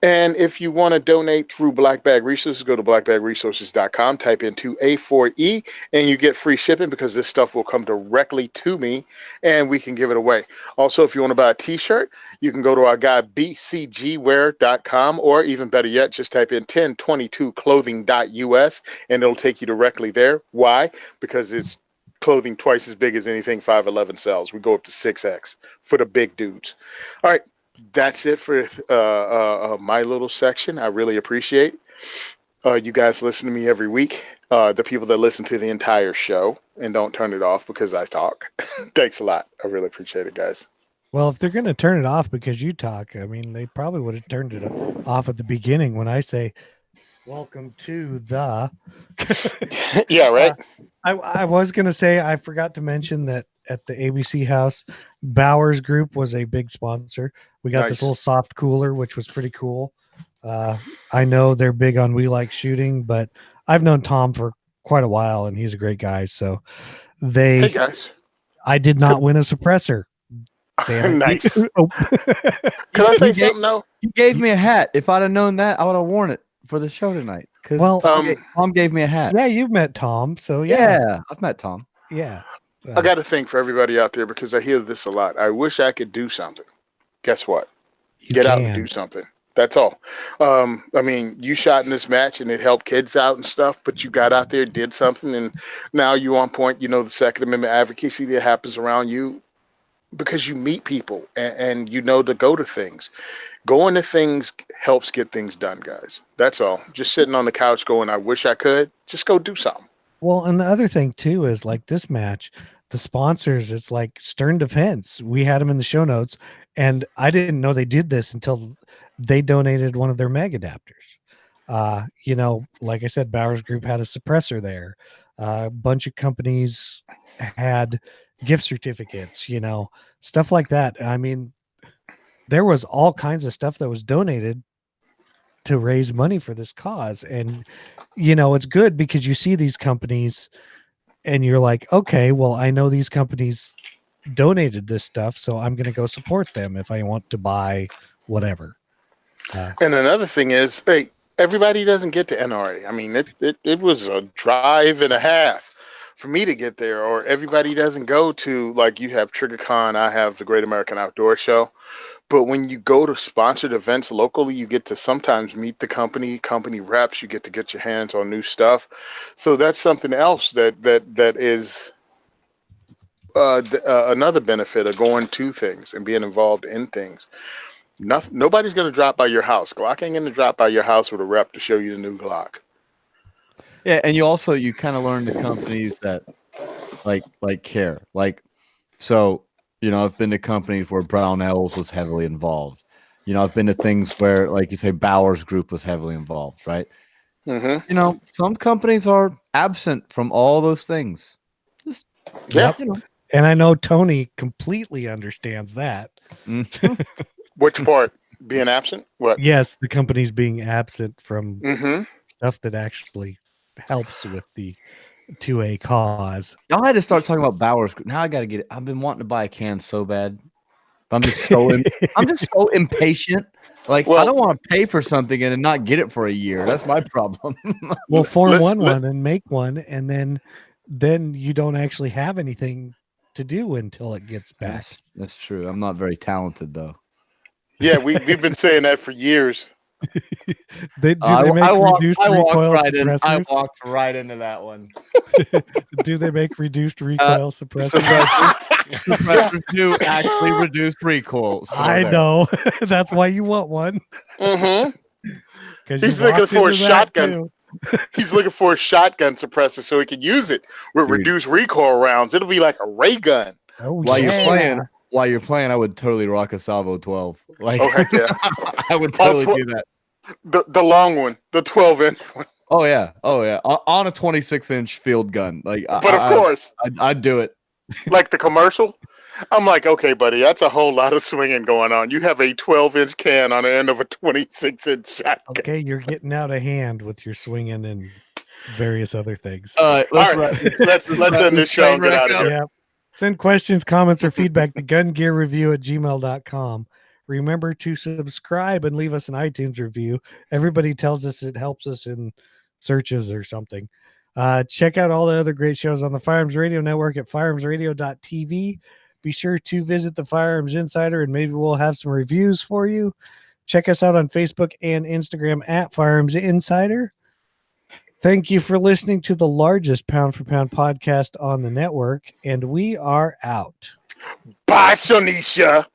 And if you want to donate through Black Bag Resources, go to blackbagresources.com, type in 2A4E, and you get free shipping because this stuff will come directly to me and we can give it away. Also, if you want to buy a t-shirt, you can go to our guy bcgwear.com, or even better yet, just type in 1022clothing.us and it'll take you directly there. Why? Because it's clothing twice as big as anything 511 sells. We go up to 6X for the big dudes. All right. That's it for my little section. I really appreciate you guys listen to me every week. The people that listen to the entire show and don't turn it off because I talk. Thanks a lot. I really appreciate it, guys. Well, if they're going to turn it off because you talk, I mean, they probably would have turned it off at the beginning when I say, welcome to the... Yeah, right? I was going to say, I forgot to mention that at the ABC house, Bowers Group was a big sponsor. We got this little soft cooler, which was pretty cool. I know they're big on We Like Shooting, but I've known Tom for quite a while and he's a great guy. So Hey guys. I did not win a suppressor. Damn Nice. it. Can I say something now? You gave me a hat. If I'd have known that, I would have worn it for the show tonight. Because Tom gave me a hat. Yeah, you've met Tom. So yeah, I've met Tom. Yeah. I got to think for everybody out there because I hear this a lot. I wish I could do something. Guess what? Get out and do something. That's all. I mean, you shot in this match and it helped kids out and stuff, but you got out there, did something, and now you on point. You know, the Second Amendment advocacy that happens around you because you meet people and you know to go to things. Going to things helps get things done, guys. That's all. Just sitting on the couch going, I wish I could. Just go do something. Well, and the other thing, too, is like this match, the sponsors, it's like Stern Defense. We had them in the show notes, and I didn't know they did this until they donated one of their mag adapters. You know, like I said, Bowers Group had a suppressor there. A bunch of companies had gift certificates, you know, stuff like that. I mean, there was all kinds of stuff that was donated to raise money for this cause. And, you know, it's good because you see these companies and you're like, okay, well, I know these companies donated this stuff, so I'm going to go support them if I want to buy whatever. And another thing is, hey, everybody doesn't get to NRA. I mean, it was a drive and a half for me to get there, or everybody doesn't go to, like you have TriggerCon, I have the Great American Outdoor Show. But when you go to sponsored events locally, you get to sometimes meet the company reps. You get your hands on new stuff. So that's something else that is another benefit of going to things and being involved in things. Nobody's going to drop by your house. Glock ain't going to drop by your house with a rep to show you the new Glock. Yeah, and you kind of learn the companies that like care. Like, so, you know, I've been to companies where Brownells was heavily involved. You know, I've been to things where, like you say, Bowers Group was heavily involved, right? Mm-hmm. You know, some companies are absent from all those things. Just, yeah. You know. And I know Tony completely understands that. Mm-hmm. Which part? Being absent? What? Yes, the company's being absent from mm-hmm. stuff that actually helps with the 2A cause. Y'all had to start talking about Bowers. Now I got to get it. I've been wanting to buy a can so bad. I'm just so impatient. Like, I don't want to pay for something and not get it for a year. That's my problem. Well, form one and make one, and then you don't actually have anything to do until it gets back. That's true. I'm not very talented though. Yeah, we've been saying that for years. I walked right into that one. Do they make reduced recoil suppressors? Suppressors do actually reduce recoil. So I know. That's why you want one. Mm-hmm. He's looking for a shotgun. He's looking for a shotgun suppressor so he can use it with reduced recoil rounds. It'll be like a ray gun. Oh, While you're playing, I would totally rock a Salvo 12. Like, oh heck yeah, I would totally do that. The long one, the 12-inch one. Oh yeah, on a 26-inch field gun. Like, but of course, I'd do it. Like the commercial. I'm like, okay, buddy, that's a whole lot of swinging going on. You have a 12-inch can on the end of a 26-inch shotgun. Okay, you're getting out of hand with your swinging and various other things. Let's end this show and get out of here. Yeah. Send questions, comments, or feedback to gungearreview@gmail.com. Remember to subscribe and leave us an iTunes review. Everybody tells us it helps us in searches or something. Check out all the other great shows on the Firearms Radio Network at firearmsradio.tv. Be sure to visit the Firearms Insider, and maybe we'll have some reviews for you. Check us out on Facebook and Instagram at Firearms Insider. Thank you for listening to the largest pound-for-pound podcast on the network, and we are out. Bye, Sonisha.